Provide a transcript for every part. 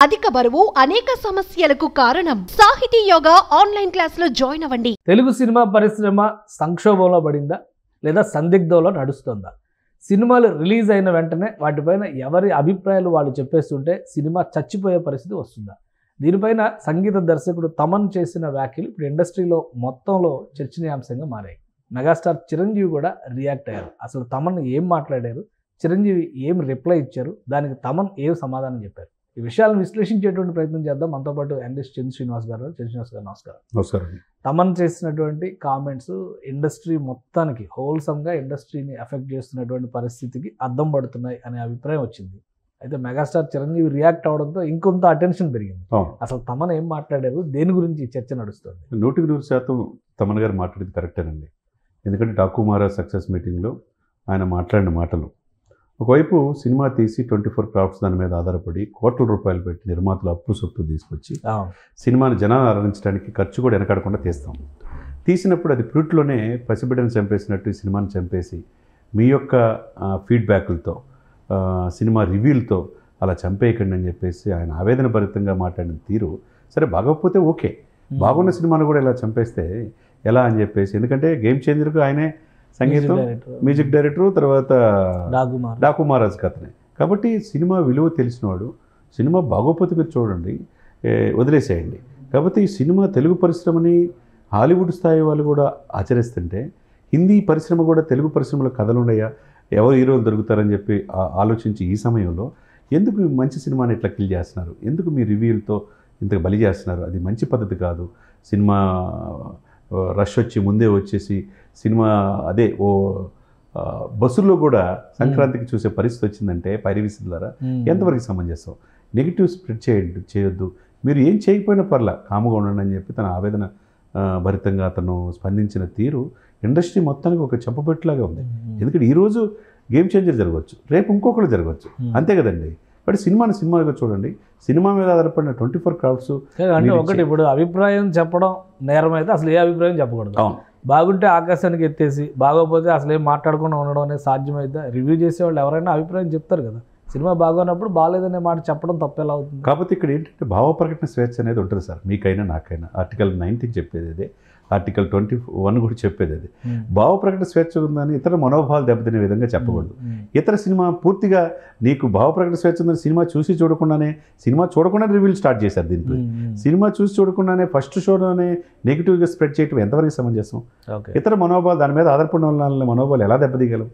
అధిక బరువు అనేక సమస్యలకు కారణం. సాహితీ యోగా ఆన్లైన్ క్లాసులో జాయిన్ అవ్వండి. తెలుగు సినిమా పరిశ్రమ సంక్షోభంలో పడిందా లేదా సందిగ్ధంలో నడుస్తుందా? సినిమాలు రిలీజ్ అయిన వెంటనే వాటిపైన ఎవరి అభిప్రాయాలు వాళ్ళు చెప్పేస్తుంటే సినిమా చచ్చిపోయే పరిస్థితి వస్తుందా? దీనిపైన సంగీత దర్శకుడు తమన్ చేసిన వ్యాఖ్యలు ఇప్పుడు ఇండస్ట్రీలో మొత్తంలో చర్చనీయాంశంగా మారాయి. మెగాస్టార్ చిరంజీవి కూడా రియాక్ట్ అయ్యారు. అసలు తమన్ ఏం మాట్లాడారు, చిరంజీవి ఏం రిప్లై ఇచ్చారు, దానికి తమన్ ఏం సమాధానం చెప్పారు? ఈ విషయాలను విశ్లేషించేటువంటి ప్రయత్నం చేద్దాం. మనతో పాటు అనలిస్ట్ చంద్ర శ్రీనివాస్ గారు. నమస్కారం. నమస్కారం. తమన్ చేసినటువంటి కామెంట్స్ ఇండస్ట్రీ మొత్తానికి హోల్సమ్గా ఇండస్ట్రీని ఎఫెక్ట్ చేస్తున్నటువంటి పరిస్థితికి అద్దం పడుతున్నాయి అనే అభిప్రాయం వచ్చింది. అయితే మెగాస్టార్ చిరంజీవి రియాక్ట్ అవడంతో ఇంకొంత అటెన్షన్ పెరిగింది. అసలు తమన్ ఏం మాట్లాడారు, దేని గురించి చర్చ నడుస్తుంది? 100% తమన్ గారు మాట్లాడేది కరెక్టేనండి. ఎందుకంటే డాకుమారా సక్సెస్ మీటింగ్లో ఆయన మాట్లాడిన మాటలు, ఒకవైపు సినిమా తీసి 24 క్రాఫ్ట్స్ దాని మీద ఆధారపడి కోట్ల రూపాయలు పెట్టి నిర్మాతలు అప్పు సొప్పు తీసుకొచ్చి సినిమాని జనాన్ని ఆరాధించడానికి ఖర్చు కూడా వెనకాడకుండా తీస్తాం. తీసినప్పుడు అది ఫ్రూట్లోనే పసిబిడ్డను చంపేసినట్టు ఈ సినిమాని చంపేసి మీ యొక్క ఫీడ్బ్యాక్లతో సినిమా రివ్యూలతో అలా చంపేయకండి అని చెప్పేసి ఆయన ఆవేదన భరితంగా మాట్లాడిన తీరు, సరే బాగోకపోతే ఓకే, బాగున్న సినిమాను కూడా ఇలా చంపేస్తే ఎలా అని చెప్పేసి, ఎందుకంటే గేమ్ చేంజర్కు ఆయనే సంగీతం, మ్యూజిక్ డైరెక్టరు, తర్వాత డాకుమారాజ్ కథనే కాబట్టి సినిమా విలువ తెలిసినవాడు. సినిమా బాగోపోతే మీరు చూడండి, వదిలేసేయండి. కాబట్టి ఈ సినిమా తెలుగు పరిశ్రమని హాలీవుడ్ స్థాయి వాళ్ళు కూడా ఆచరిస్తుంటే హిందీ పరిశ్రమ కూడా తెలుగు పరిశ్రమలో కథలు ఉన్నాయా, ఎవరు హీరోలు దొరుకుతారని చెప్పి ఆలోచించి ఈ సమయంలో ఎందుకు మంచి సినిమాని ఇట్లా కిల్ చేస్తున్నారు, ఎందుకు మీ రివ్యూలతో ఇంత బలి చేస్తున్నారు? అది మంచి పద్ధతి కాదు. సినిమా రష్ వచ్చి ముందే వచ్చేసి సినిమా అదే బస్సుల్లో కూడా సంక్రాంతికి చూసే పరిస్థితి వచ్చిందంటే పైరవీసీ ద్వారా ఎంతవరకు సమంజసం? నెగిటివ్ స్ప్రెడ్ చేయొద్దు. మీరు ఏం చేయకపోయినా పర్లా, కాముగా ఉండండి అని చెప్పి తన ఆవేదన భరితంగా అతను స్పందించిన తీరు ఇండస్ట్రీ మొత్తానికి ఒక చెప్పబెట్టులాగా ఉంది. ఎందుకంటే ఈరోజు గేమ్ చేంజర్ జరగవచ్చు, రేపు ఇంకొకరు జరగవచ్చు, అంతే కదండి. బట్ సినిమాగా చూడండి, సినిమా మీద ఆధారపడిన 24 క్రాఫ్ట్స్ అంటే ఒకటి, ఇప్పుడు అభిప్రాయం చెప్పడం నేరం అయితే అసలు ఏ అభిప్రాయం చెప్పకూడదు. బాగుంటే ఆకాశానికి ఎత్తేసి, బాగోపోతే అసలు ఏం మాట్లాడకుండా ఉండడం అనేది సాధ్యమైతే? రివ్యూ చేసేవాళ్ళు ఎవరైనా అభిప్రాయం చెప్తారు కదా. సినిమా బాగోనప్పుడు బాగాలేదనే మాట చెప్పడం తప్పెలా అవుతుంది? కాకపోతే ఇక్కడ ఏంటంటే భావ ప్రకటన స్వేచ్ఛ అనేది ఉంటుంది సార్, మీకైనా నాకైనా. ఆర్టికల్ 19 చెప్పేది అదే, ఆర్టికల్ 21 కూడా చెప్పేది అది. భావ ప్రకటన స్వేచ్ఛ ఉందని ఇతర మనోభావాలు దెబ్బతినే విధంగా చెప్పకూడదు. ఇతర సినిమా పూర్తిగా నీకు భావ ప్రకటన స్వేచ్ఛ ఉందని సినిమా చూడకుండానే రివ్యూలు స్టార్ట్ చేశారు దీనికి. సినిమా చూడకుండానే ఫస్ట్ షోలోనే నెగిటివ్గా స్ప్రెడ్ చేయడం ఎంతవరకు సమంజసం? ఇతర మనోభావాలు దాని మీద ఆధారపడిన వాళ్ళ మనోభావాలు ఎలా దెబ్బతీయగలవు?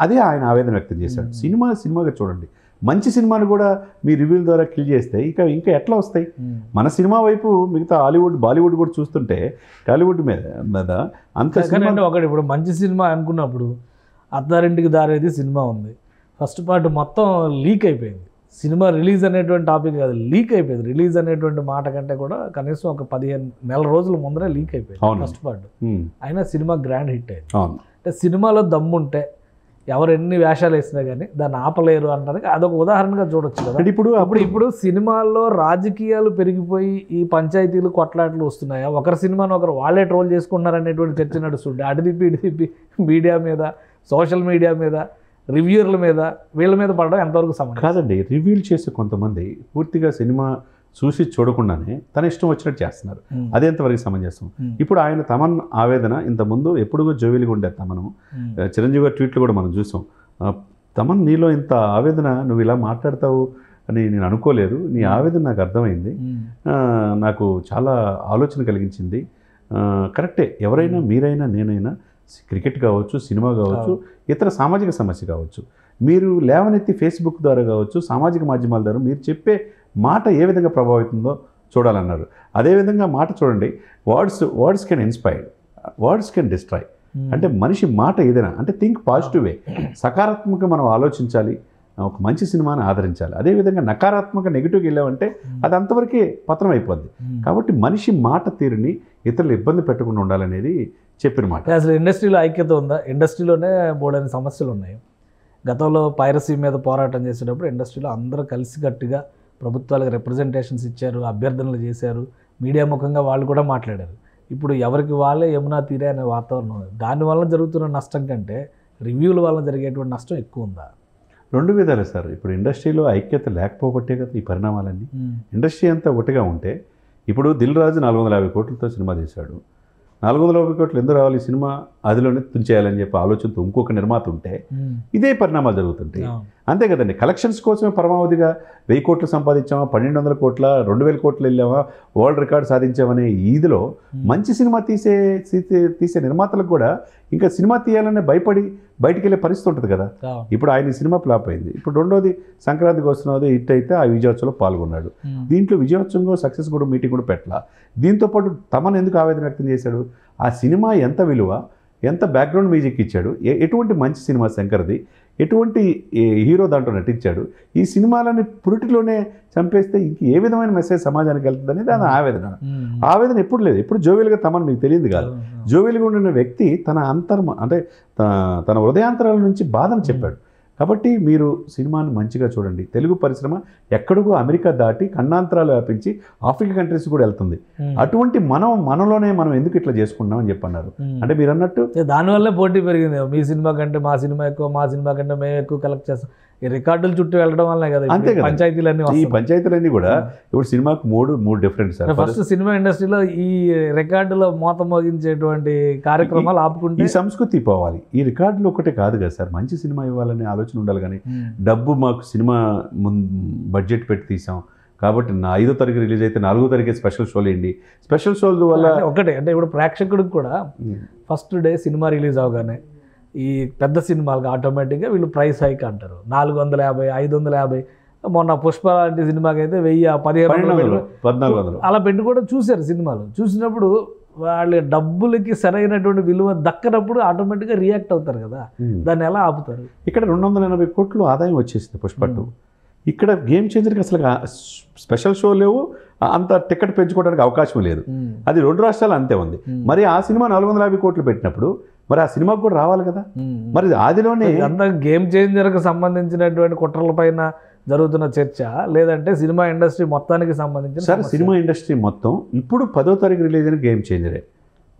అదే ఆయన ఆవేదన వ్యక్తం చేశాడు. సినిమాగా చూడండి, మంచి సినిమాను కూడా మీ రివ్యూల ద్వారా కిల్ చేస్తే ఇంకా ఎట్లా వస్తాయి? మన సినిమా వైపు మిగతా హాలీవుడ్ బాలీవుడ్ కూడా చూస్తుంటే టాలీవుడ్ మీద అంత ఒకటి, ఇప్పుడు మంచి సినిమా అనుకున్నప్పుడు అత్తారింటికి దారేది సినిమా ఉంది, ఫస్ట్ పార్ట్ మొత్తం లీక్ అయిపోయింది. సినిమా రిలీజ్ అనేటువంటి టాపిక్ కాదు, లీక్ అయిపోయింది. రిలీజ్ అనేటువంటి మాట కంటే కూడా కనీసం ఒక 15 నెలల రోజుల ముందరే లీక్ అయిపోయింది ఫస్ట్ పార్ట్. అయినా సినిమా గ్రాండ్ హిట్ అయింది. అంటే సినిమాలో దమ్ముంటే ఎవరు ఎన్ని వేషాలు వేసినా కానీ దాన్ని ఆపలేరు అంటానికి అదొక ఉదాహరణగా చూడొచ్చు కదా. ఇప్పుడు సినిమాల్లో రాజకీయాలు పెరిగిపోయి ఈ పంచాయతీలు కొట్లాట్లు వస్తున్నాయా? ఒకరి సినిమాను ఒకరు వాళ్ళే ట్రోల్ చేసుకుంటున్నారు అనేటువంటి చర్చ నడుస్తుంటే అటు తిప్పి మీడియా మీద, సోషల్ మీడియా మీద, రివ్యూర్ల మీద, వీళ్ళ మీద పడడం ఎంతవరకు సమయం కాదండి. రివ్యూలు చేసే కొంతమంది పూర్తిగా సినిమా చూసి చూడకుండానే తన ఇష్టం వచ్చినట్టు చేస్తున్నారు. అదే ఎంతవరకు సమంజసం? ఇప్పుడు ఆయన తమన్ ఆవేదన ఇంతకుముందు ఎప్పుడుగో జోవిలిగా ఉండేది. తమను చిరంజీవి గారి ట్వీట్లు కూడా మనం చూసాం. తమన్, నీలో ఇంత ఆవేదన, నువ్వు ఇలా మాట్లాడతావు అని నేను అనుకోలేదు. నీ ఆవేదన నాకు అర్థమైంది, నాకు చాలా ఆలోచన కలిగించింది. కరెక్టే, ఎవరైనా, మీరైనా, నేనైనా, క్రికెట్ కావచ్చు, సినిమా కావచ్చు, ఇతర సామాజిక సమస్య కావచ్చు, మీరు లేవనెత్తి ఫేస్బుక్ ద్వారా కావచ్చు, సామాజిక మాధ్యమాల ద్వారా మీరు చెప్పే మాట ఏ విధంగా ప్రభావితుందో చూడాలన్నారు. అదేవిధంగా మాట చూడండి, words can inspire, words can destroy. అంటే మనిషి మాట ఏదైనా అంటే థింక్ పాజిటివ్ వే, సకారాత్మకంగా మనం ఆలోచించాలి, ఒక మంచి సినిమాని ఆదరించాలి. అదేవిధంగా నకారాత్మక నెగిటివ్గా వెళ్ళామంటే అది అంతవరకే పతనం అయిపోద్ది. కాబట్టి మనిషి మాట తీరుని ఇతరులు ఇబ్బంది పెట్టకుండా ఉండాలనేది చెప్పిన మాట. అసలు ఇండస్ట్రీలో ఐక్యత ఉందా? ఇండస్ట్రీలోనే బోల్డని సమస్యలు ఉన్నాయి. గతంలో పైరసీ మీద పోరాటం చేసేటప్పుడు ఇండస్ట్రీలో అందరూ కలిసికట్టుగా ప్రభుత్వాలకు రిప్రజెంటేషన్స్ ఇచ్చారు, అభ్యర్థనలు చేశారు, మీడియా ముఖంగా వాళ్ళు కూడా మాట్లాడారు. ఇప్పుడు ఎవరికి వాళ్ళే యమునా తీరే అనే వాతావరణం. దానివల్ల జరుగుతున్న నష్టం కంటే రివ్యూల వల్ల జరిగేటువంటి నష్టం ఎక్కువ ఉందా? రెండు విధాలు సార్. ఇప్పుడు ఇండస్ట్రీలో ఐక్యత లేకపోబట్టే కదా ఈ పరిణామాలన్నీ. ఇండస్ట్రీ అంతా ఒకటిగా ఉంటే, ఇప్పుడు దిల్ రాజు 450 కోట్లతో సినిమా తీశాడు. 450 కోట్లు ఎందుకు రావాలి ఈ సినిమా, అదిలోనే తుంచేయాలని చెప్పి ఆలోచనతో ఇంకొక నిర్మాత ఉంటే ఇదే పరిణామాలు జరుగుతుంటాయి. అంతే కదండి. కలెక్షన్స్ కోసమే పరమావధిగా 1000 కోట్లు సంపాదించామా, 1200 కోట్ల, 2000 కోట్లు వెళ్ళామా, వరల్డ్ రికార్డ్ సాధించామనే ఈదిలో మంచి సినిమా తీసే నిర్మాతలకు కూడా ఇంకా సినిమా తీయాలనే భయపడి బయటికి వెళ్ళే పరిస్థితి ఉంటుంది కదా. ఇప్పుడు ఆయన సినిమా ఫ్లాప్ అయింది. ఇప్పుడు రెండోది సంక్రాంతికి వస్తున్నది హిట్ అయితే ఆ విజయోత్సవంలో పాల్గొన్నాడు. దీంట్లో విజయోత్సవంలో సక్సెస్ కూడా మీటింగ్ కూడా పెట్టాల. దీంతోపాటు తమను ఎందుకు ఆవేదన వ్యక్తం చేశాడు, ఆ సినిమా ఎంత విలువ, ఎంత బ్యాక్గ్రౌండ్ మ్యూజిక్ ఇచ్చాడు, ఎటువంటి మంచి సినిమా శంకర్ది, ఎటువంటి హీరో దాంట్లో నటించాడు, ఈ సినిమాలని పురిటిలోనే చంపేస్తే ఇంక ఏ విధమైన మెసేజ్ సమాజానికి వెళ్తుంది అనేది అది ఆవేదన. ఆవేదన ఎప్పుడు లేదు. ఎప్పుడు జోవియల్గా తమను మీకు తెలియదు కాదు. జోవియల్గా ఉండిన వ్యక్తి తన అంటే తన హృదయాంతరాల నుంచి బాధను చెప్పాడు. కాబట్టి మీరు సినిమాని మంచిగా చూడండి. తెలుగు పరిశ్రమ ఎక్కడికో అమెరికా దాటి ఖండాంతరాలు వ్యాపించి ఆఫ్రికా కంట్రీస్ కూడా వెళ్తుంది. అటువంటి మనలోనే మనం ఎందుకు ఇట్లా చేసుకుంటాం అని చెప్పన్నారు. అంటే మీరు అన్నట్టు దానివల్లే పోటీ పెరిగింది. మీ సినిమా కంటే మా సినిమా ఎక్కువ, మా సినిమా కంటే మేము ఎక్కువ కలెక్ట్ చేస్తాం. ఈ రికార్డులు చుట్టూ వెళ్ళడం వల్లనే కదా అంతే కదా పంచాయతీలన్నీ. ఈ పంచాయతీలన్నీ కూడా ఇప్పుడు సినిమాకు మూడు డిఫరెంట్ సార్. ఫస్ట్ సినిమా ఇండస్ట్రీలో ఈ రికార్డులో మోత మోగించేటువంటి కార్యక్రమాలు ఆపుకుంటే ఈ సంస్కృతి పోవాలి. ఈ రికార్డులు ఒకటే కాదు కదా సార్, మంచి సినిమా ఇవ్వాలనే ఆలోచన ఉండాలి. కానీ డబ్బు మాకు సినిమా బడ్జెట్ పెట్టి తీసాం కాబట్టి 5వ తారీఖు రిలీజ్ అయితే 4వ తారీఖు స్పెషల్ షోలు వేయండి. స్పెషల్ షోల వల్ల ఒకటే అంటే ఇప్పుడు ప్రేక్షకుడికి కూడా ఫస్ట్ డే సినిమా రిలీజ్ అవగానే ఈ పెద్ద సినిమాలకు ఆటోమేటిక్గా వీళ్ళు ప్రైస్ హైక్ అంటారు. 450, 550. మొన్న పుష్ప లాంటి సినిమాకి అయితే 1000, 1400 అలా పెట్టి కూడా చూశారు సినిమాలు. చూసినప్పుడు వాళ్ళ డబ్బులకి సరైనటువంటి విలువ దక్కనప్పుడు ఆటోమేటిక్గా రియాక్ట్ అవుతారు కదా. దాన్ని ఎలా ఆపుతారు? ఇక్కడ 280 కోట్లు ఆదాయం వచ్చేసింది పుష్ప 2. ఇక్కడ గేమ్ చేంజర్కి అసలు స్పెషల్ షో లేవు, అంత టికెట్ పెంచుకోవడానికి అవకాశం లేదు. అది 2 రాష్ట్రాలు అంతే ఉంది. మరి ఆ సినిమా 450 కోట్లు పెట్టినప్పుడు మరి ఆ సినిమాకు కూడా రావాలి కదా. మరి ఆదిలోనే అంతా గేమ్ చేంజర్కి సంబంధించినటువంటి కుట్రల పైన జరుగుతున్న చర్చ, లేదంటే సినిమా ఇండస్ట్రీ మొత్తానికి సంబంధించిన సార్ సినిమా ఇండస్ట్రీ మొత్తం ఇప్పుడు 10వ తారీఖు రిలీజ్ అయిన గేమ్ చేంజరే.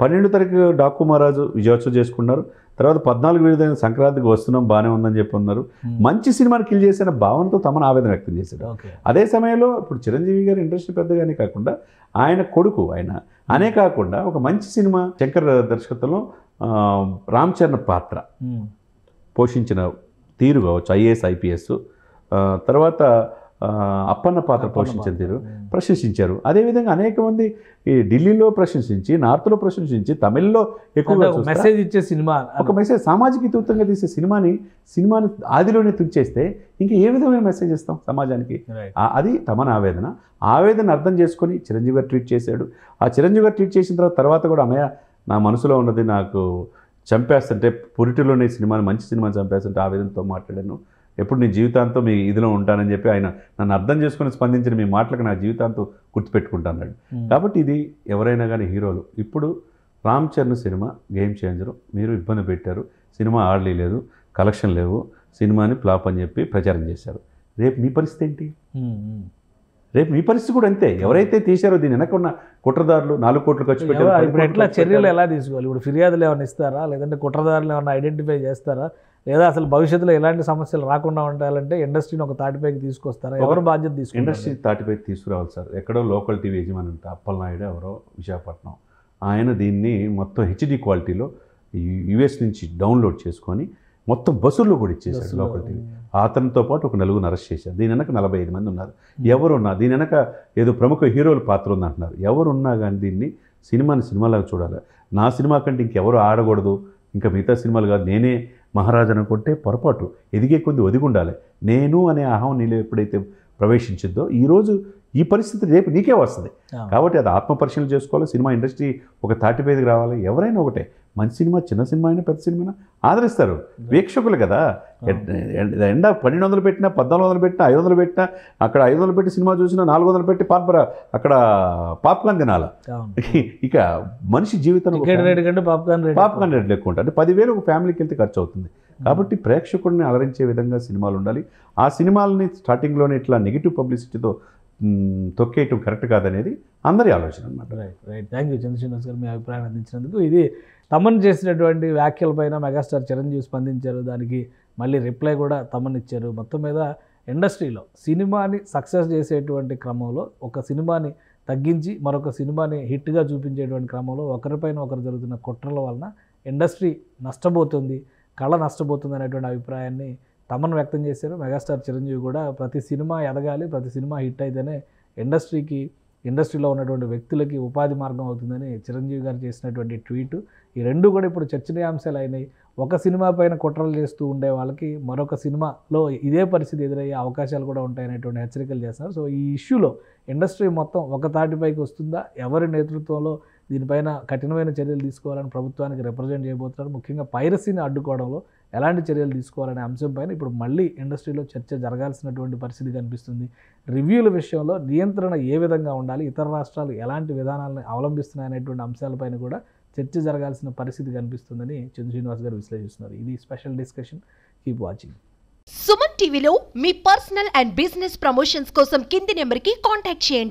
12వ తారీఖు డాకు మహారాజు విజయోత్సవం చేసుకున్నారు. తర్వాత 14 విడుదలైన సంక్రాంతికి వస్తున్నాం బాగానే ఉందని చెప్పి ఉన్నారు. మంచి సినిమాని కిల్ చేసిన భావనతో తమను ఆవేదన వ్యక్తం చేశారు. అదే సమయంలో ఇప్పుడు చిరంజీవి గారి ఇండస్ట్రీ పెద్దగానే కాకుండా ఆయన కొడుకు అనే కాకుండా ఒక మంచి సినిమా శంకర్ దర్శకత్వంలో రామ్ చరణ్ పాత్ర పోషించిన తీరు కావచ్చు, ఐఏఎస్ IPS, తర్వాత అప్పన్న పాత్ర పోషించిన తీరు ప్రశంసించారు. అదేవిధంగా అనేక మంది ఈ ఢిల్లీలో ప్రశంసించి, నార్త్లో ప్రశంసించి, తమిళ్లో ఎక్కువగా మెసేజ్ ఇచ్చే సినిమా, ఒక మెసేజ్ సామాజిక హితంగా తీసే సినిమాని ఆదిలోనే తుంచేస్తే ఇంకా ఏ విధమైన మెసేజ్ ఇస్తాం సమాజానికి? అది తమన ఆవేదన అర్థం చేసుకొని చిరంజీవి గారు ట్వీట్ చేశాడు. ఆ చిరంజీవి గారు ట్వీట్ చేసిన తర్వాత కూడా అన్నయ్య నా మనసులో ఉన్నది నాకు చంపేస్తుంటే, పురిటిలోనే సినిమాని మంచి సినిమాని చంపేస్తుంటే ఆవేదనతో మాట్లాడాను. ఎప్పుడు నీ జీవితాంతం మీ ఇదిలో ఉంటానని చెప్పి ఆయన నన్ను అర్థం చేసుకుని స్పందించిన మీ మాటలకు నా జీవితాంతం గుర్తుపెట్టుకుంటాన్నాడు. కాబట్టి ఇది ఎవరైనా కానీ హీరోలు ఇప్పుడు Ram Charan cinema game changer, మీరు ఇబ్బంది పెట్టారు, సినిమా ఆడలేదు, కలెక్షన్ లేవు, సినిమాని ఫ్లాప్ అని చెప్పి ప్రచారం చేశారు. రేపు మీ పరిస్థితి ఏంటి? రేపు మీ పరిస్థితి కూడా అంతే. ఎవరైతే తీశారో దీని వెనక ఉన్న కుట్రదారులు 4 కోట్లు ఖర్చు పెట్టారు. ఇప్పుడు ఎట్లా చర్యలు ఎలా తీసుకోవాలి? ఇప్పుడు ఫిర్యాదులు ఏమైనా ఇస్తారా, లేదంటే కుట్రదారులు ఏమైనా ఐడెంటిఫై చేస్తారా, లేదా అసలు భవిష్యత్తులో ఎలాంటి సమస్యలు రాకుండా ఉండాలంటే ఇండస్ట్రీని ఒక తాటిపైకి తీసుకొస్తారా? ఎవరు బాధ్యత తీసుకుంటారు? ఇండస్ట్రీ తాటిపైకి తీసుకురావాలి సార్. ఎక్కడో లోకల్ టీవీ యజమాని అంటే అప్పలనాయుడు ఎవరో విశాఖపట్నం, ఆయన దీన్ని మొత్తం HD క్వాలిటీలో US నుంచి డౌన్లోడ్ చేసుకొని మొత్తం బస్సుల్లో కూడా ఇచ్చేసాడు లోకల్ టీవీ. అతనితో పాటు ఒక 4 అరెస్ట్ చేశారు. దీని వెనక 45 మంది ఉన్నారు. ఎవరున్నా దీని వెనక ఏదో ప్రముఖ హీరోల పాత్ర ఉందంటున్నారు. ఎవరున్నా కానీ దీన్ని సినిమాలాగా చూడాలి. నా సినిమా కంటే ఇంకెవరు ఆడకూడదు, ఇంకా మిగతా సినిమాలు కాదు, నేనే మహారాజు అనుకుంటే పొరపాటు. ఎదిగే కొద్ది ఒదిగి ఉండాలి. నేను అనే అహం నీలో ఎప్పుడైతే ప్రవేశించిందో ఈరోజు ఈ పరిస్థితి రేపు నీకే వస్తుంది. కాబట్టి అది ఆత్మపరిశీలన చేసుకోవాలి. సినిమా ఇండస్ట్రీ ఒక తాటిపైకి రావాలి. ఎవరైనా ఒకటే, మంచి సినిమా చిన్న సినిమా అయినా పెద్ద సినిమా ఆదరిస్తారు వీక్షకులు కదా. ఎండ 1200 పెట్టినా, 1400 పెట్టినా, 500 పెట్టినా, అక్కడ 500 పెట్టి సినిమా చూసినా 400 పెట్టి అక్కడ పాప్కార్న్ తినాలి. ఇక మనిషి జీవితం పాప్కార్న్ రేట్లు ఎక్కువ ఉంటాయి. అంటే 10,000 ఒక ఫ్యామిలీకి వెళ్తే ఖర్చు అవుతుంది. కాబట్టి ప్రేక్షకుడిని అలరించే విధంగా సినిమాలు ఉండాలి. ఆ సినిమాలని స్టార్టింగ్లోనే ఇట్లా నెగిటివ్ పబ్లిసిటీతో తొక్కేయటం కరెక్ట్ కాదనేది అందరి ఆలోచన అనమాట. రైట్. థ్యాంక్ యూ చంద్రశ్రీనివాస్ గారు మీ అభిప్రాయం అందించినందుకు. ఇది తమన్ చేసినటువంటి వ్యాఖ్యలపైన మెగాస్టార్ చిరంజీవి స్పందించారు. దానికి మళ్ళీ రిప్లై కూడా తమన్ ఇచ్చారు. మొత్తం మీద ఇండస్ట్రీలో సినిమాని సక్సెస్ చేసేటువంటి క్రమంలో ఒక సినిమాని తగ్గించి మరొక సినిమాని హిట్గా చూపించేటువంటి క్రమంలో ఒకరిపైన ఒకరు జరుగుతున్న కుట్రల వలన ఇండస్ట్రీ నష్టపోతుంది, కళ నష్టపోతుంది అనేటువంటి అభిప్రాయాన్ని తమన్ వ్యక్తం చేశారు. మెగాస్టార్ చిరంజీవి కూడా ప్రతి సినిమా ఎదగాలి, ప్రతి సినిమా హిట్ అయితేనే ఇండస్ట్రీలో ఉన్నటువంటి వ్యక్తులకి ఉపాధి మార్గం అవుతుందని చిరంజీవి గారు చేసినటువంటి ట్వీట్. ఈ రెండు కూడా ఇప్పుడు చర్చనీయాంశాలు అయినాయి. ఒక సినిమా పైన కుట్రలు చేస్తూ ఉండే వాళ్ళకి మరొక సినిమాలో ఇదే పరిస్థితి ఎదురయ్యే అవకాశాలు కూడా ఉంటాయనేటువంటి హెచ్చరికలు చేస్తున్నారు. సో ఈ ఇష్యూలో ఇండస్ట్రీ మొత్తం ఒక తాటిపైకి వస్తుందా, ఎవరి నేతృత్వంలో దీనిపైన కఠినమైన చర్యలు తీసుకోవాలని ప్రభుత్వానికి రిప్రజెంట్ చేయబోతున్నారు. ముఖ్యంగా పైరసీని అడ్డుకోవడంలో ఎలాంటి చర్యలు తీసుకోవాలనే అంశంపైన ఇప్పుడు మళ్ళీ ఇండస్ట్రీలో చర్చ జరగాల్సినటువంటి పరిస్థితి కనిపిస్తుంది. రివ్యూల విషయంలో నియంత్రణ ఏ విధంగా ఉండాలి, ఇతర రాష్ట్రాలు ఎలాంటి విధానాలను అవలంబిస్తున్నాయనేటువంటి అంశాలపైన కూడా చర్చ జరగాల్సిన పరిస్థితి కనిపిస్తుందని చంద్ర శ్రీనివాస్ గారు విశ్లేషిస్తున్నారు. ఇది special discussion. Keep watching. Suman టీవీలో మీ పర్సనల్ అండ్ బిజినెస్ ప్రమోషన్స్ కోసం కింది నెంబర్కి కాంటాక్ట్ చేయండి.